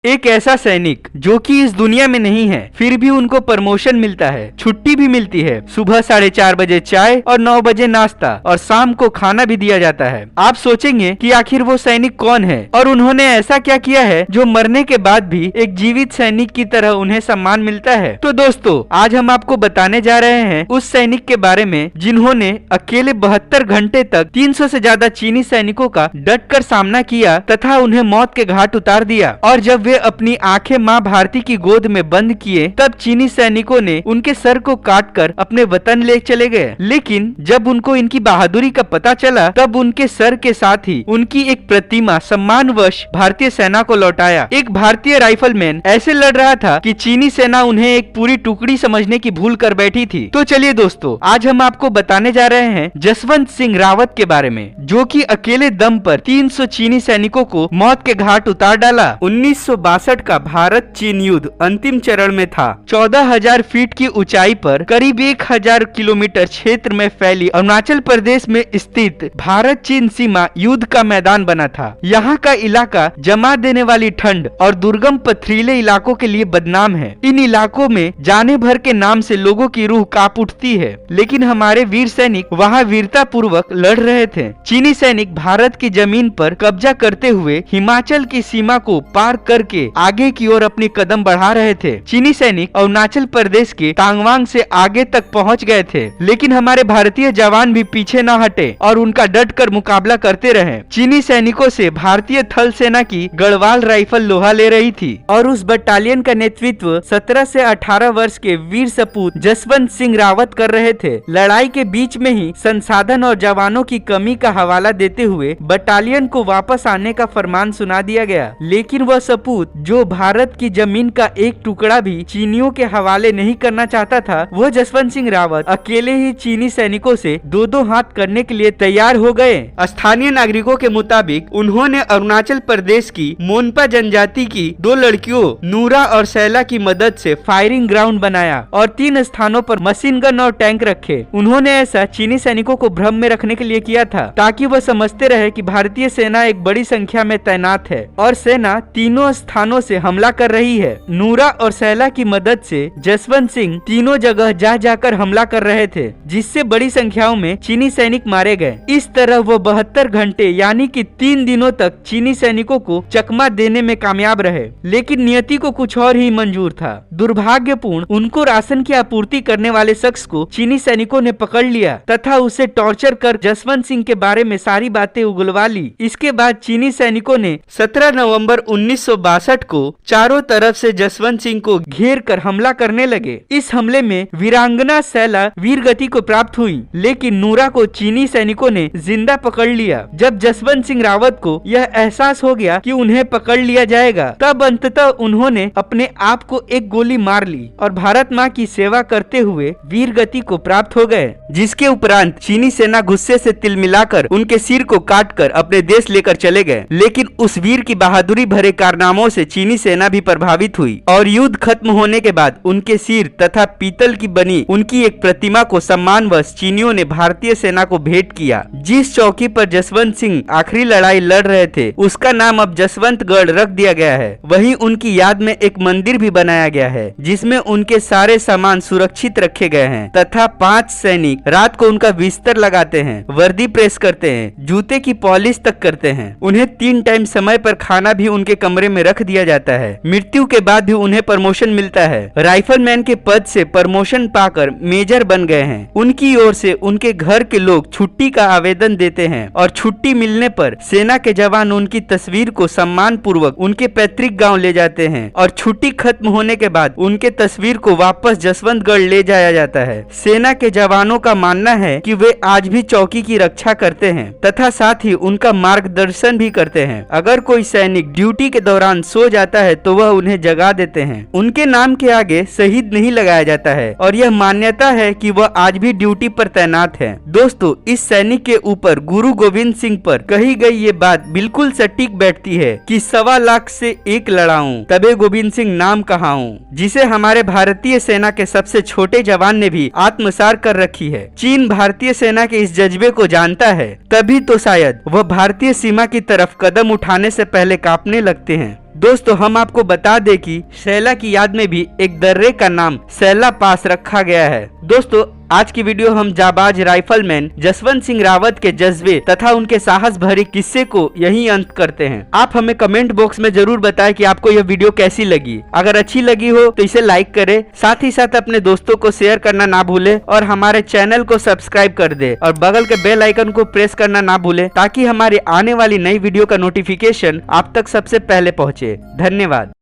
एक ऐसा सैनिक जो कि इस दुनिया में नहीं है, फिर भी उनको प्रमोशन मिलता है, छुट्टी भी मिलती है, सुबह 4:30 बजे चाय और 9 बजे नाश्ता और शाम को खाना भी दिया जाता है। आप सोचेंगे कि आखिर वो सैनिक कौन है और उन्होंने ऐसा क्या किया है जो मरने के बाद भी एक जीवित सैनिक की तरह उन्हें सम्मान मिलता है। तो दोस्तों, आज हम आपको बताने जा रहे हैं उस सैनिक के बारे में जिन्होंने अकेले 72 घंटे तक 300 से ज्यादा चीनी सैनिकों का डट कर सामना किया तथा उन्हें मौत के घाट उतार दिया। और जब वे अपनी आंखें माँ भारती की गोद में बंद किए तब चीनी सैनिकों ने उनके सर को काटकर अपने वतन ले चले गए। लेकिन जब उनको इनकी बहादुरी का पता चला तब उनके सर के साथ ही उनकी एक प्रतिमा सम्मानवश भारतीय सेना को लौटाया। एक भारतीय राइफलमैन ऐसे लड़ रहा था कि चीनी सेना उन्हें एक पूरी टुकड़ी समझने की भूल कर बैठी थी। तो चलिए दोस्तों, आज हम आपको बताने जा रहे हैं जसवंत सिंह रावत के बारे में, जो कि अकेले दम पर 300 चीनी सैनिकों को मौत के घाट उतार डाला। 1962 का भारत चीन युद्ध अंतिम चरण में था। 14,000 फीट की ऊंचाई पर करीब 1,000 किलोमीटर क्षेत्र में फैली अरुणाचल प्रदेश में स्थित भारत चीन सीमा युद्ध का मैदान बना था। यहाँ का इलाका जमा देने वाली ठंड और दुर्गम पथरीले इलाकों के लिए बदनाम है। इन इलाकों में जाने भर के नाम से लोगों की रूह कांप उठती है, लेकिन हमारे वीर सैनिक वहाँ वीरता पूर्वक लड़ रहे थे। चीनी सैनिक भारत की जमीन पर कब्जा करते हुए हिमाचल की सीमा को पार करके आगे की ओर अपनी कदम बढ़ा रहे थे। चीनी सैनिक अरुणाचल प्रदेश के टांगवांग से आगे तक पहुंच गए थे, लेकिन हमारे भारतीय जवान भी पीछे न हटे और उनका डट कर मुकाबला करते रहे। चीनी सैनिकों से भारतीय थल सेना की गढ़वाल राइफल लोहा ले रही थी और उस बटालियन का नेतृत्व 17 से 18 वर्ष के वीर सपूत जसवंत सिंह रावत कर रहे थे। लड़ाई के बीच में ही संसाधन और जवानों की कमी का हवाला देते हुए बटालियन को वापस आने का फरमान सुना दिया गया, लेकिन वह सपूत जो भारत की जमीन का एक टुकड़ा भी चीनियों के हवाले नहीं करना चाहता था, वह जसवंत सिंह रावत अकेले ही चीनी सैनिकों से दो हाथ करने के लिए तैयार हो गए। स्थानीय नागरिकों के मुताबिक उन्होंने अरुणाचल प्रदेश की मोनपा जनजाति की 2 लड़कियों नूरा और शैला की मदद से फायरिंग ग्राउंड बनाया और 3 स्थानों पर मशीन गन और टैंक रखे। उन्होंने ऐसा चीनी सैनिकों को भ्रम में रखने के लिए किया था ताकि वह समझते रहे कि भारतीय सेना एक बड़ी संख्या में तैनात है और सेना तीनों स्थानों से हमला कर रही है। नूरा और शैला की मदद से जसवंत सिंह तीनों जगह जा जाकर हमला कर रहे थे, जिससे बड़ी संख्याओं में चीनी सैनिक मारे गए। इस तरह वो 72 घंटे यानी कि 3 दिनों तक चीनी सैनिकों को चकमा देने में कामयाब रहे, लेकिन नियति को कुछ और ही मंजूर था। दुर्भाग्यपूर्ण उनको राशन की आपूर्ति करने वाले शख्स को चीनी सैनिकों ने पकड़ लिया तथा उसे टॉर्चर कर जसवंत सिंह के बारे में सारी बातें उगलवा ली। इसके बाद चीनी सैनिकों ने 17 नवंबर 1962 को चारों तरफ से जसवंत सिंह को घेर कर हमला करने लगे। इस हमले में वीरांगना शैला वीर गति को प्राप्त हुई, लेकिन नूरा को चीनी सैनिकों ने जिंदा पकड़ लिया। जब जसवंत सिंह रावत को यह एहसास हो गया कि उन्हें पकड़ लिया जाएगा, तब अंततः उन्होंने अपने आप को एक गोली मार ली और भारत माँ की सेवा करते हुए वीर गति को प्राप्त हो गए। जिसके उपरांत चीनी सेना गुस्से से तिल मिलाकर उनके सिर को काटकर अपने देश लेकर चले गए। लेकिन उस वीर की बहादुरी भरे कारनामों से चीनी सेना भी प्रभावित हुई और युद्ध खत्म होने के बाद उनके सिर तथा पीतल की बनी उनकी एक प्रतिमा को सम्मानवश चीनियों ने भारतीय सेना को भेंट किया। जिस चौकी पर जसवंत सिंह आखिरी लड़ाई लड़ रहे थे उसका नाम अब जसवंतगढ़ रख दिया गया है। वहीं उनकी याद में एक मंदिर भी बनाया गया है जिसमें उनके सारे सामान सुरक्षित रखे गए हैं तथा 5 सैनिक रात को उनका बिस्तर लगाते हैं, वर्दी प्रेस करते हैं, जूते की पॉलिश तक करते हैं। उन्हें 3 टाइम समय पर खाना भी उनके कमरे में रख दिया जाता है। मृत्यु के बाद भी उन्हें प्रमोशन मिलता है। राइफलमैन के पद से प्रमोशन पाकर मेजर बन गए हैं। उनकी ओर से उनके घर के लोग छुट्टी का आवेदन देते हैं और छुट्टी मिलने पर सेना के जवान उनकी तस्वीर को सम्मान पूर्वक उनके पैतृक गांव ले जाते हैं और छुट्टी खत्म होने के बाद उनके तस्वीर को वापस जसवंतगढ़ ले जाया जाता है। सेना के जवानों का मानना है कि वे आज भी चौकी की रक्षा करते हैं तथा साथ ही उनका मार्गदर्शन भी करते हैं। अगर कोई सैनिक ड्यूटी के दौरान सो जाता है तो वह उन्हें जगा देते हैं। उनके नाम के आगे शहीद नहीं लगाया जाता है और यह मान्यता है कि वह आज भी ड्यूटी पर तैनात है। दोस्तों, इस सैनिक के ऊपर गुरु गोविंद सिंह पर कही गई ये बात बिल्कुल सटीक बैठती है कि 1.25 लाख से 1 लड़ाऊं तबे गोविंद सिंह नाम कहाऊं, जिसे हमारे भारतीय सेना के सबसे छोटे जवान ने भी आत्मसात कर रखी है। चीन भारतीय सेना के इस जज्बे को जानता है, तभी तो शायद वह भारतीय सीमा की तरफ कदम उठाने से पहले कांपने लगते हैं। दोस्तों हम आपको बता दें कि शैला की याद में भी एक दर्रे का नाम शैला पास रखा गया है। दोस्तों आज की वीडियो हम जाबाज राइफलमैन जसवंत सिंह रावत के जज्बे तथा उनके साहस भरे किस्से को यही अंत करते हैं। आप हमें कमेंट बॉक्स में जरूर बताएं कि आपको यह वीडियो कैसी लगी। अगर अच्छी लगी हो तो इसे लाइक करें, साथ ही साथ अपने दोस्तों को शेयर करना ना भूले और हमारे चैनल को सब्सक्राइब कर दे और बगल के बेल आइकन को प्रेस करना ना भूले ताकि हमारी आने वाली नई वीडियो का नोटिफिकेशन आप तक सबसे पहले पहुँचे। धन्यवाद।